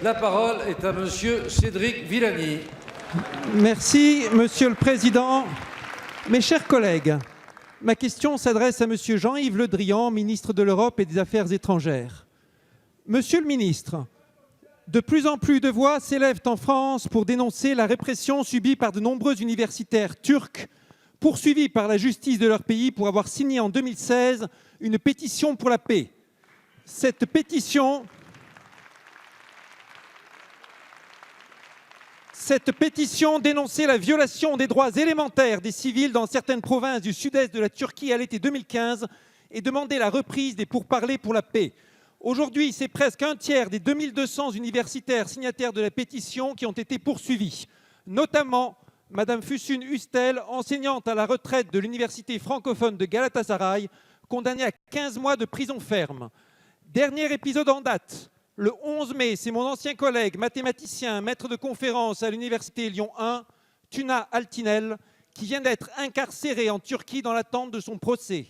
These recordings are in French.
La parole est à Monsieur Cédric Villani. Merci, Monsieur le Président. Mes chers collègues, ma question s'adresse à Monsieur Jean-Yves Le Drian, ministre de l'Europe et des Affaires étrangères. Monsieur le ministre, de plus en plus de voix s'élèvent en France pour dénoncer la répression subie par de nombreux universitaires turcs, poursuivis par la justice de leur pays pour avoir signé en 2016 une pétition pour la paix. Cette pétition dénonçait la violation des droits élémentaires des civils dans certaines provinces du sud-est de la Turquie à l'été 2015 et demandait la reprise des pourparlers pour la paix. Aujourd'hui, c'est presque un tiers des 2200 universitaires signataires de la pétition qui ont été poursuivis, notamment Madame Füsun Üstel, enseignante à la retraite de l'université francophone de Galatasaray, condamnée à 15 mois de prison ferme. Dernier épisode en date. Le 11 mai, c'est mon ancien collègue, mathématicien, maître de conférence à l'université Lyon 1, Tuna Altinel, qui vient d'être incarcéré en Turquie dans l'attente de son procès.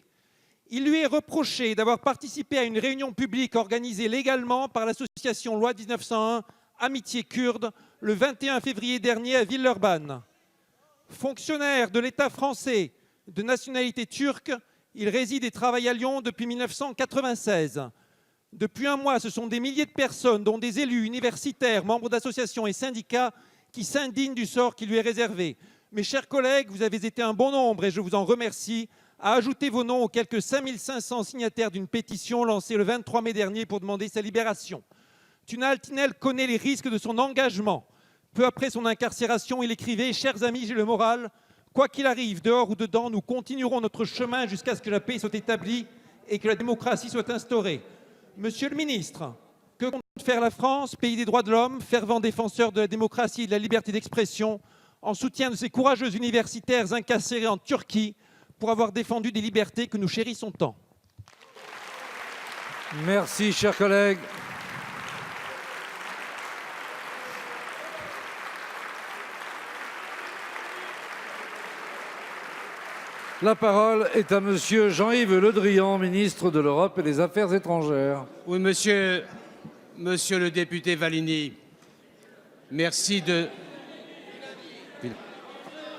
Il lui est reproché d'avoir participé à une réunion publique organisée légalement par l'association Loi 1901 Amitié Kurde le 21 février dernier à Villeurbanne. Fonctionnaire de l'État français de nationalité turque, il réside et travaille à Lyon depuis 1996. Depuis un mois, ce sont des milliers de personnes, dont des élus universitaires, membres d'associations et syndicats, qui s'indignent du sort qui lui est réservé. Mes chers collègues, vous avez été un bon nombre, et je vous en remercie, à ajouter vos noms aux quelques 5500 signataires d'une pétition lancée le 23 mai dernier pour demander sa libération. Tuna Altinel connaît les risques de son engagement. Peu après son incarcération, il écrivait « Chers amis, j'ai le moral. Quoi qu'il arrive, dehors ou dedans, nous continuerons notre chemin jusqu'à ce que la paix soit établie et que la démocratie soit instaurée. » Monsieur le ministre, que compte faire la France, pays des droits de l'homme, fervent défenseur de la démocratie et de la liberté d'expression, en soutien de ces courageux universitaires incarcérés en Turquie pour avoir défendu des libertés que nous chérissons tant? Merci, chers collègues. La parole est à Monsieur Jean-Yves Le Drian, ministre de l'Europe et des Affaires étrangères. Oui, monsieur le député Vallini, merci de...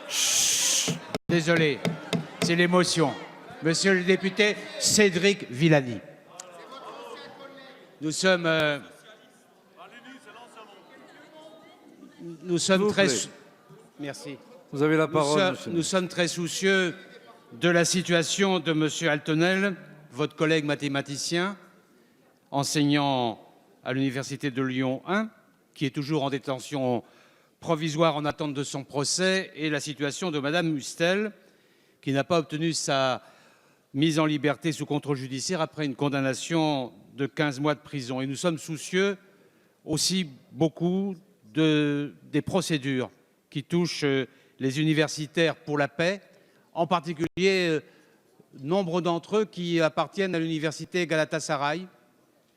Chut, désolé, c'est l'émotion. Monsieur le député Cédric Villani. Nous sommes très... Merci. Vous avez la parole, Nous sommes très soucieux de la situation de M. Altenel, votre collègue mathématicien, enseignant à l'université de Lyon 1, qui est toujours en détention provisoire en attente de son procès, et la situation de Mme Üstel, qui n'a pas obtenu sa mise en liberté sous contrôle judiciaire après une condamnation de 15 mois de prison. Et nous sommes soucieux aussi beaucoup des procédures qui touchent les universitaires pour la paix, en particulier nombre d'entre eux qui appartiennent à l'université Galatasaray,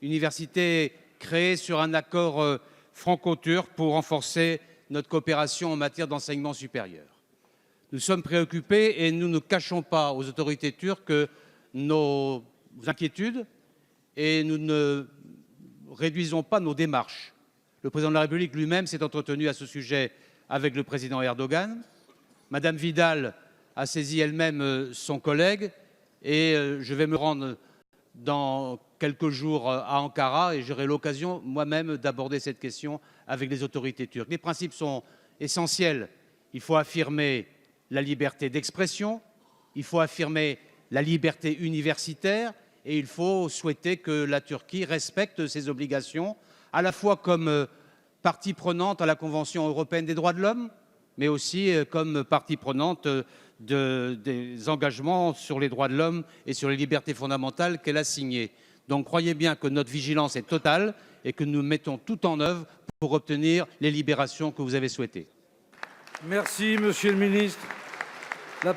université créée sur un accord franco-turc pour renforcer notre coopération en matière d'enseignement supérieur. Nous sommes préoccupés et nous ne cachons pas aux autorités turques nos inquiétudes et nous ne réduisons pas nos démarches. Le président de la République lui-même s'est entretenu à ce sujet avec le président Erdogan. Madame Vidal a saisi elle-même son collègue et je vais me rendre dans quelques jours à Ankara et j'aurai l'occasion moi-même d'aborder cette question avec les autorités turques. Les principes sont essentiels. Il faut affirmer la liberté d'expression, il faut affirmer la liberté universitaire et il faut souhaiter que la Turquie respecte ses obligations, à la fois comme partie prenante à la Convention européenne des droits de l'homme, mais aussi comme partie prenante des engagements sur les droits de l'homme et sur les libertés fondamentales qu'elle a signés. Donc croyez bien que notre vigilance est totale et que nous mettons tout en œuvre pour obtenir les libérations que vous avez souhaitées. Merci, Monsieur le ministre.